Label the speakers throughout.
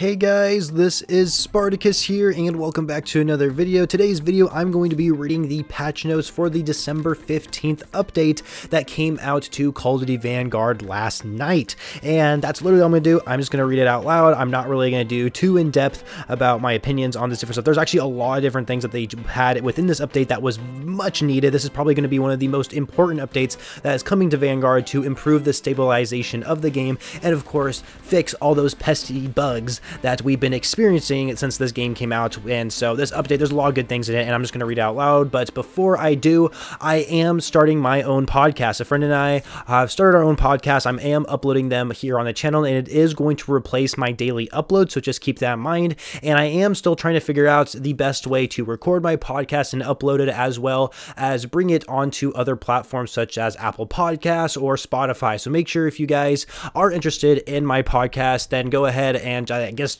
Speaker 1: Hey guys, this is Spartacus here and welcome back to another video. Today's video I'm going to be reading the patch notes for the December 15th update that came out to Call of Duty Vanguard last night. And that's literally what I'm going to do. I'm just going to read it out loud. I'm not really going to do too in-depth about my opinions on this different stuff. There's actually a lot of different things that they had within this update that was much needed. This is probably going to be one of the most important updates that is coming to Vanguard to improve the stabilization of the game and of course fix all those pesky bugs that we've been experiencing since this game came out. And so this update, there's a lot of good things in it, and I'm just going to read it out loud. But before I do, I am starting my own podcast. A friend and I have started our own podcast. I am uploading them here on the channel, and it is going to replace my daily upload, so just keep that in mind. And I am still trying to figure out the best way to record my podcast and upload it, as well as bring it onto other platforms such as Apple Podcasts or Spotify. So make sure if you guys are interested in my podcast, then go ahead and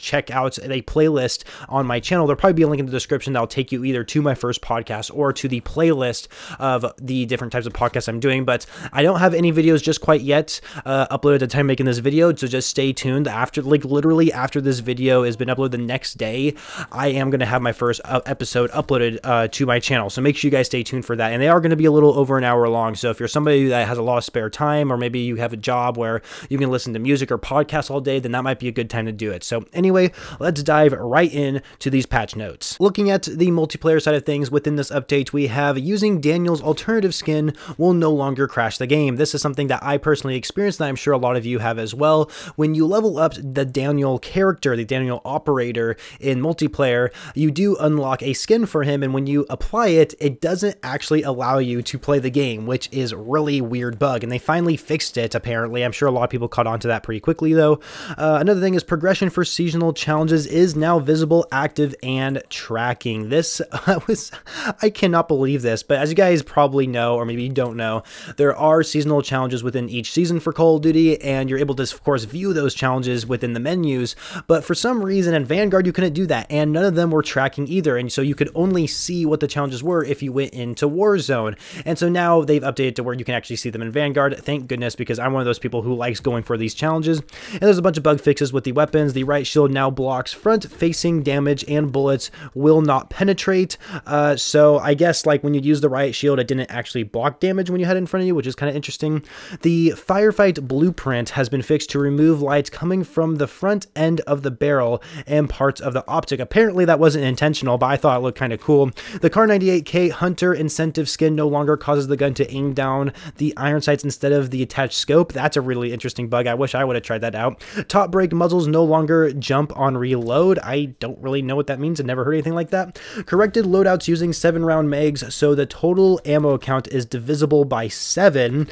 Speaker 1: check out a playlist on my channel. There'll probably be a link in the description that'll take you either to my first podcast or to the playlist of the different types of podcasts I'm doing. But I don't have any videos just quite yet uploaded at the time making this video, so just stay tuned. After, literally after this video has been uploaded the next day, I am going to have my first episode uploaded to my channel. So make sure you guys stay tuned for that. And they are going to be a little over an hour long. So if you're somebody that has a lot of spare time, or maybe you have a job where you can listen to music or podcasts all day, then that might be a good time to do it. So anyway, let's dive right in to these patch notes. Looking at the multiplayer side of things within this update, we have using Daniel's alternative skin will no longer crash the game. This is something that I personally experienced, and I'm sure a lot of you have as well. When you level up the Daniel character, the Daniel operator in multiplayer, you do unlock a skin for him, and when you apply it, it doesn't actually allow you to play the game, which is really weird bug, and they finally fixed it apparently. I'm sure a lot of people caught on to that pretty quickly though. Another thing is progression for seasonal challenges is now visible, active, and tracking. This I cannot believe this, but as you guys probably know, or maybe you don't know, there are seasonal challenges within each season for Call of Duty, and you're able to, of course, view those challenges within the menus, but for some reason in Vanguard you couldn't do that, and none of them were tracking either, and so you could only see what the challenges were if you went into Warzone. And so now they've updated to where you can actually see them in Vanguard. Thank goodness, because I'm one of those people who likes going for these challenges. And there's a bunch of bug fixes with the weapons. The Riot shield now blocks front-facing damage, and bullets will not penetrate. So I guess like when you use the Riot shield, it didn't actually block damage when you had it in front of you, which is kind of interesting. The firefight blueprint has been fixed to remove lights coming from the front end of the barrel and parts of the optic. Apparently that wasn't intentional, but I thought it looked kind of cool. The Car 98K Hunter incentive skin no longer causes the gun to aim down the iron sights instead of the attached scope. That's a really interesting bug. I wish I would have tried that out. Top break muzzles no longer jump on reload. I don't really know what that means. I've never heard anything like that. Corrected loadouts using 7-round mags, so the total ammo count is divisible by 7.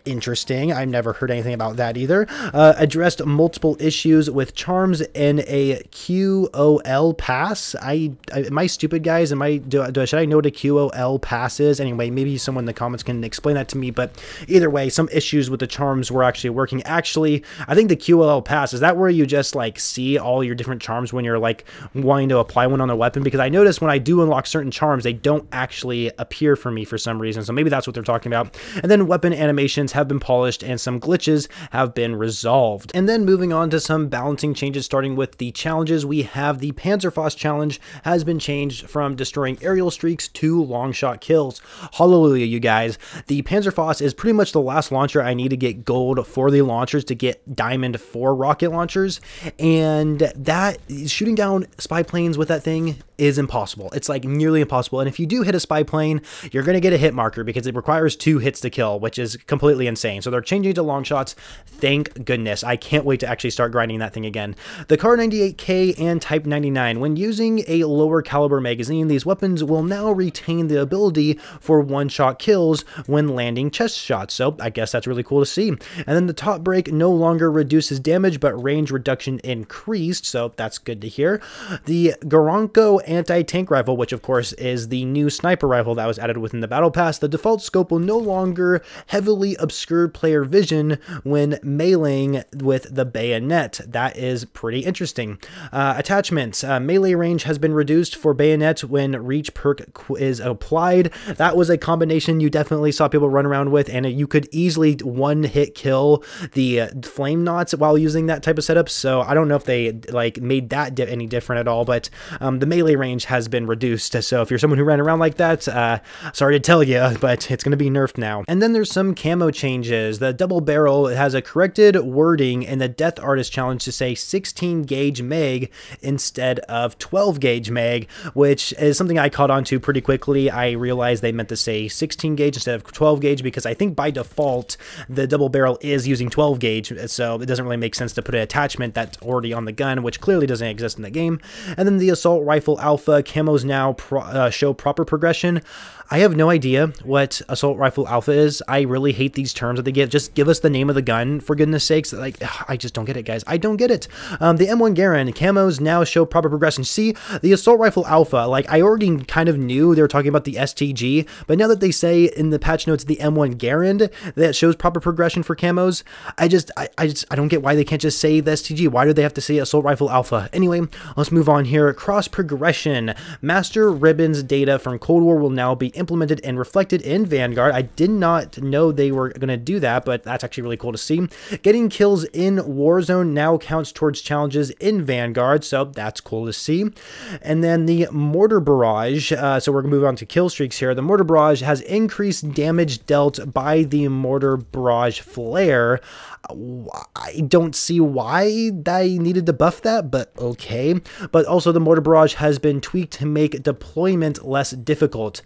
Speaker 1: Interesting. I've never heard anything about that either. Addressed multiple issues with charms in a QOL pass. Am I stupid, guys? Should I know what a QOL pass is? Anyway, maybe someone in the comments can explain that to me, but either way, some issues with the charms were actually working. Actually, I think the QOL pass, is that where you just like see all your different charms when you're like wanting to apply one on a weapon? Because I noticed when I do unlock certain charms, they don't actually appear for me for some reason, so maybe that's what they're talking about. And then weapon animations have been polished and some glitches have been resolved. And then moving on to some balancing changes, starting with the challenges, we have the Panzerfaust challenge has been changed from destroying aerial streaks to long shot kills. Hallelujah, you guys. The Panzerfaust is pretty much the last launcher I need to get gold for the launchers to get diamond for rocket launchers, and that shooting down spy planes with that thing is impossible. It's like nearly impossible, and if you do hit a spy plane, you're going to get a hit marker because it requires 2 hits to kill, which is completely insane. So they're changing to long shots. Thank goodness. I can't wait to actually start grinding that thing again. The Car 98K and Type 99. When using a lower caliber magazine, these weapons will now retain the ability for one-shot kills when landing chest shots. So I guess that's really cool to see. And then the top break no longer reduces damage, but range reduction increased. So that's good to hear. The Garonko anti-tank rifle, which of course is the new sniper rifle that was added within the battle pass. The default scope will no longer heavily obscure player vision when meleeing with the bayonet. That is pretty interesting. Attachments. Melee range has been reduced for bayonet when reach perk is applied. That was a combination you definitely saw people run around with, and you could easily one-hit kill the flame knots while using that type of setup, so I don't know if they like made that any different at all, but the melee range has been reduced. So if you're someone who ran around like that, sorry to tell you, but it's going to be nerfed now. And then there's some camo changes. The double barrel has a corrected wording in the Death Artist challenge to say 16 gauge mag instead of 12 gauge mag, which is something I caught on to pretty quickly. I realized they meant to say 16 gauge instead of 12 gauge because I think by default the double barrel is using 12 gauge, so it doesn't really make sense to put an attachment that's already on the gun, which clearly doesn't exist in the game. And then the Assault Rifle Alpha camos now show proper progression. I have no idea what Assault Rifle Alpha is. I really hate these terms that they give. Just give us the name of the gun, for goodness sakes. Like, I just don't get it, guys. I don't get it. The M1 Garand camos now show proper progression. See, the Assault Rifle Alpha, like, I already kind of knew they were talking about the STG, but now that they say in the patch notes the M1 Garand that shows proper progression for camos, I don't get why they can't just say the STG. Why do they have to say Assault Rifle Alpha? Anyway, let's move on here. Cross progression. Master Ribbons data from Cold War will now be implemented and reflected in Vanguard. I did not know they were going to do that, but that's actually really cool to see. Getting kills in Warzone now counts towards challenges in Vanguard, so that's cool to see. And then the Mortar Barrage, so we're going to move on to kill streaks here. The Mortar Barrage has increased damage dealt by the Mortar Barrage Flare. I don't see why they needed to buff that, but okay. But also the Mortar Barrage has been tweaked to make deployment less difficult.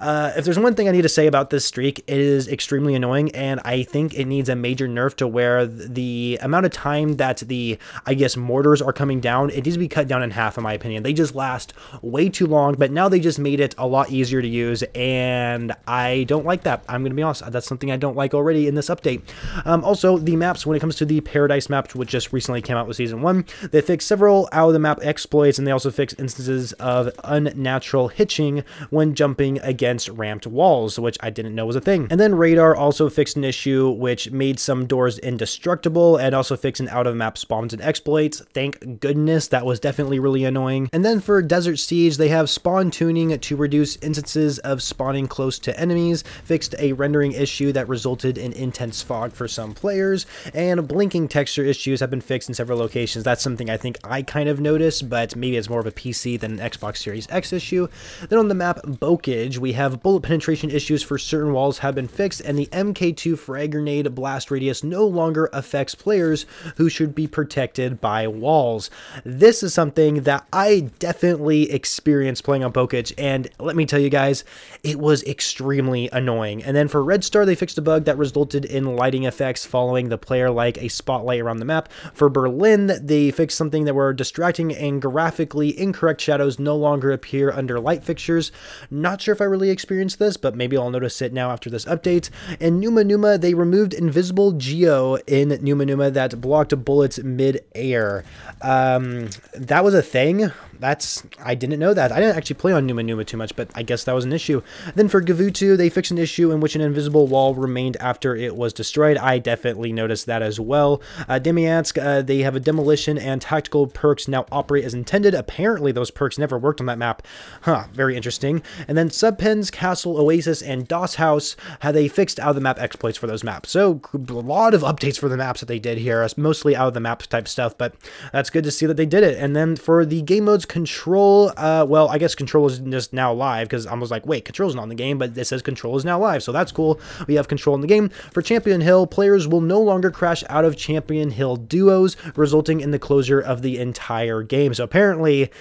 Speaker 1: If there's one thing I need to say about this streak, it is extremely annoying, and I think it needs a major nerf to where the amount of time that the, I guess, mortars are coming down, it needs to be cut down in half, in my opinion. They just last way too long, but now they just made it a lot easier to use, and I don't like that. I'm going to be honest. That's something I don't like already in this update. Also, the maps, when it comes to the Paradise map, which just recently came out with Season 1, they fixed several out-of-the-map exploits, and they also fixed instances of unnatural hitching when jumping against ramped walls, which I didn't know was a thing. And then Radar also fixed an issue which made some doors indestructible, and also fixed an out-of-map spawns and exploits. Thank goodness, that was definitely really annoying. And then for Desert Siege, they have spawn tuning to reduce instances of spawning close to enemies, fixed a rendering issue that resulted in intense fog for some players, and blinking texture issues have been fixed in several locations. That's something I think I kind of noticed, but maybe it's more of a PC than an Xbox Series X issue. Then on the map Bokage, we have bullet penetration issues for certain walls have been fixed, and the MK2 frag grenade blast radius no longer affects players who should be protected by walls. This is something that I definitely experienced playing on Bokage, and let me tell you guys, it was extremely annoying. And then for Red Star, they fixed a bug that resulted in lighting effects following the player like a spotlight around the map. For Berlin, they fixed something that were distracting and graphically incorrect shadows no longer appear under light fixtures. Not sure if I really experienced this, but maybe I'll notice it now after this update. In Numa Numa, they removed invisible geo in Numa Numa that blocked bullets mid-air. That was a thing. I didn't know that. I didn't actually play on Numa Numa too much, but I guess that was an issue. Then for Gavutu, they fixed an issue in which an invisible wall remained after it was destroyed. I definitely noticed that as well. Demiansk, they have a demolition and tactical perks now operate as intended. Apparently, those perks never worked on that map. Huh, very interesting. And then Subpens, Castle, Oasis, and DOS House, they fixed out-of-the-map exploits for those maps. So, a lot of updates for the maps that they did here, mostly out-of-the-map type stuff, but that's good to see that they did it. And then for the game modes, Control, well, I guess Control is just now live, because I was like, wait, Control's not in the game, but it says Control is now live, so that's cool. We have Control in the game. For Champion Hill, players will no longer crash out of Champion Hill duos, resulting in the closure of the entire game. So apparently,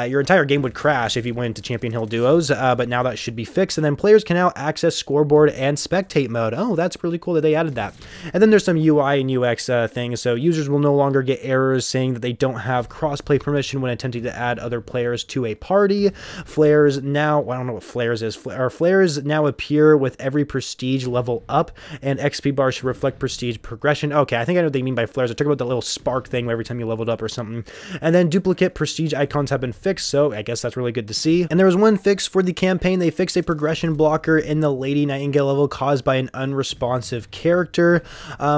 Speaker 1: your entire game would crash if you went into Champion Hill duos, but now that should be fixed. And then players can now access scoreboard and spectate mode. Oh, that's really cool that they added that. And then there's some UI and UX things. So users will no longer get errors saying that they don't have crossplay permission when attempting to add other players to a party. Flares now, well, I don't know what flares is. Flares now appear with every prestige level up, and XP bar should reflect prestige progression. Okay, I think I know what they mean by flares. I talk about the little spark thing every time you leveled up or something. And then duplicate prestige icons have been been fixed, so I guess that's really good to see. And there was one fix for the campaign. They fixed a progression blocker in the Lady Nightingale level caused by an unresponsive character.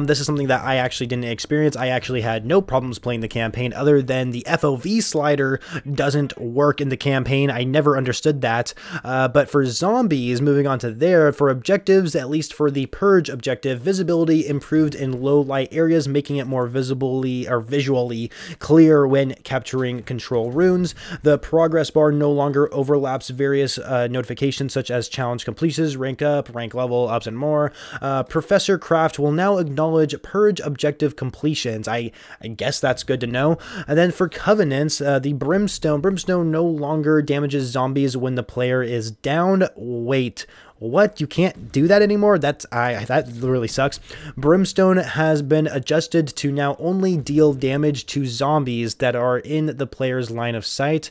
Speaker 1: This is something that I actually didn't experience. I actually had no problems playing the campaign other than the FOV slider doesn't work in the campaign. I never understood that. But for zombies, moving on to there, for objectives, at least for the Purge objective, visibility improved in low light areas, making it more visually clear when capturing control runes. The progress bar no longer overlaps various notifications such as challenge completions, rank up, rank level ups, and more. Professor Craft will now acknowledge Purge objective completions. I guess that's good to know. And then for covenants, the Brimstone no longer damages zombies when the player is down. Wait, what? You can't do that anymore? That really sucks. Brimstone has been adjusted to now only deal damage to zombies that are in the player's line of sight.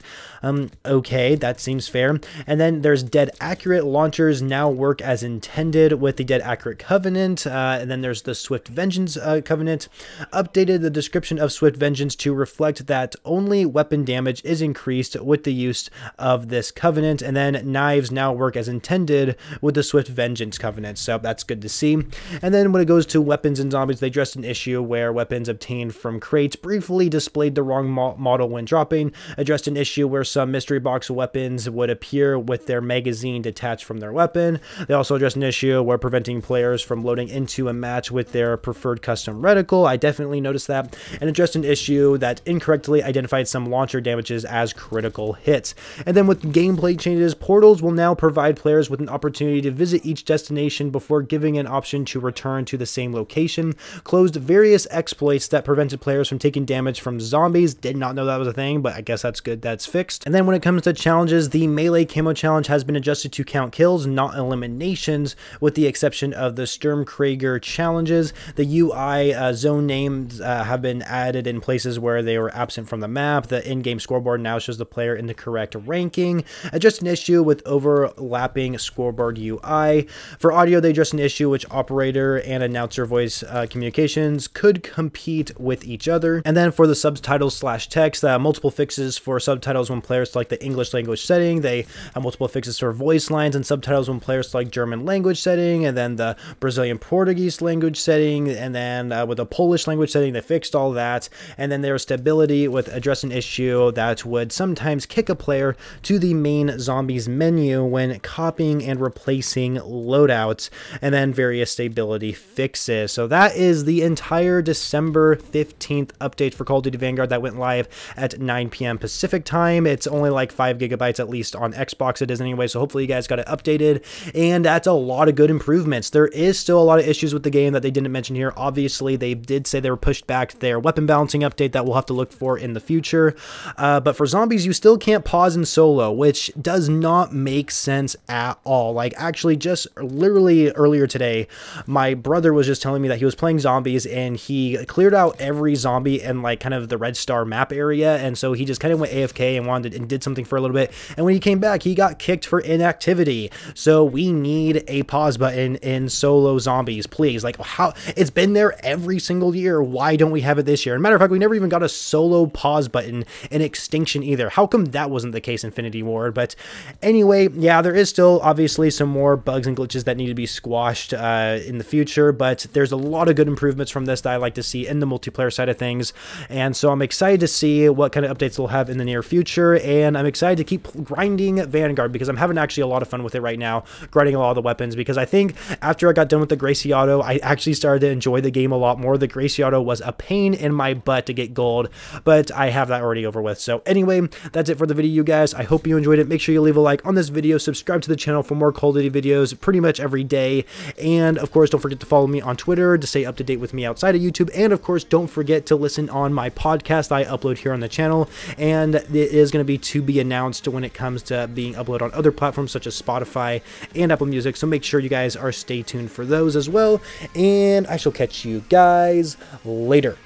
Speaker 1: Okay, that seems fair. And then there's Dead Accurate launchers now work as intended with the Dead Accurate Covenant. And then there's the Swift Vengeance Covenant. Updated the description of Swift Vengeance to reflect that only weapon damage is increased with the use of this covenant. And then knives now work as intended with the Swift Vengeance Covenant, so that's good to see. And then when it goes to weapons and zombies, they addressed an issue where weapons obtained from crates briefly displayed the wrong model when dropping, addressed an issue where some mystery box weapons would appear with their magazine detached from their weapon. They also addressed an issue where preventing players from loading into a match with their preferred custom reticle. I definitely noticed that. And addressed an issue that incorrectly identified some launcher damages as critical hits. And then with gameplay changes, portals will now provide players with an opportunity to visit each destination before giving an option to return to the same location. Closed various exploits that prevented players from taking damage from zombies. Did not know that was a thing, but I guess that's good. That's fixed. And then when it comes to challenges, the melee camo challenge has been adjusted to count kills, not eliminations, with the exception of the Sturmkrieger challenges. The UI zone names have been added in places where they were absent from the map. The in-game scoreboard now shows the player in the correct ranking. Just an issue with overlapping scoreboard UI. For audio, they addressed an issue which operator and announcer voice communications could compete with each other. And then for the subtitles / text, multiple fixes for subtitles when players select the English language setting. They have multiple fixes for voice lines and subtitles when players select German language setting, and then the Brazilian Portuguese language setting, and then with the Polish language setting, they fixed all that. And then there was stability with addressing an issue that would sometimes kick a player to the main zombies menu when copying and replacing loadouts, and then various stability fixes. So that is the entire December 15th update for Call of Duty Vanguard that went live at 9 p.m. Pacific time. It's only like 5 gigabytes, at least on Xbox it is anyway, so hopefully you guys got it updated, and that's a lot of good improvements. There is still a lot of issues with the game that they didn't mention here. Obviously, they did say they were pushed back their weapon balancing update that we'll have to look for in the future, but for zombies, you still can't pause in solo, which does not make sense at all. Like, actually, just literally earlier today, my brother was just telling me that he was playing zombies and he cleared out every zombie in like kind of the red star map area, and so he just kind of went AFK and did something for a little bit, and when he came back, he got kicked for inactivity. So we need a pause button in solo zombies, please. Like, how it's been there every single year, why don't we have it this year? And matter of fact, we never even got a solo pause button in Extinction either. How come that wasn't the case in Infinity Ward? But anyway, yeah, there is still obviously some more bugs and glitches that need to be squashed in the future, but there's a lot of good improvements from this that I like to see in the multiplayer side of things, and so I'm excited to see what kind of updates we'll have in the near future, and I'm excited to keep grinding Vanguard because I'm having actually a lot of fun with it right now, grinding a lot of the weapons, because I think after I got done with the Gracie Auto, I actually started to enjoy the game a lot more. The Gracie Auto was a pain in my butt to get gold, but I have that already over with. So anyway, that's it for the video, you guys. I hope you enjoyed it. Make sure you leave a like on this video, subscribe to the channel for more Call of Duty videos pretty much every day, and of course, don't forget to follow me on Twitter to stay up to date with me outside of YouTube, and of course, don't forget to listen on my podcast I upload here on the channel, and it is going to be announced when it comes to being uploaded on other platforms such as Spotify and Apple Music, so make sure you guys are stay tuned for those as well, and I shall catch you guys later.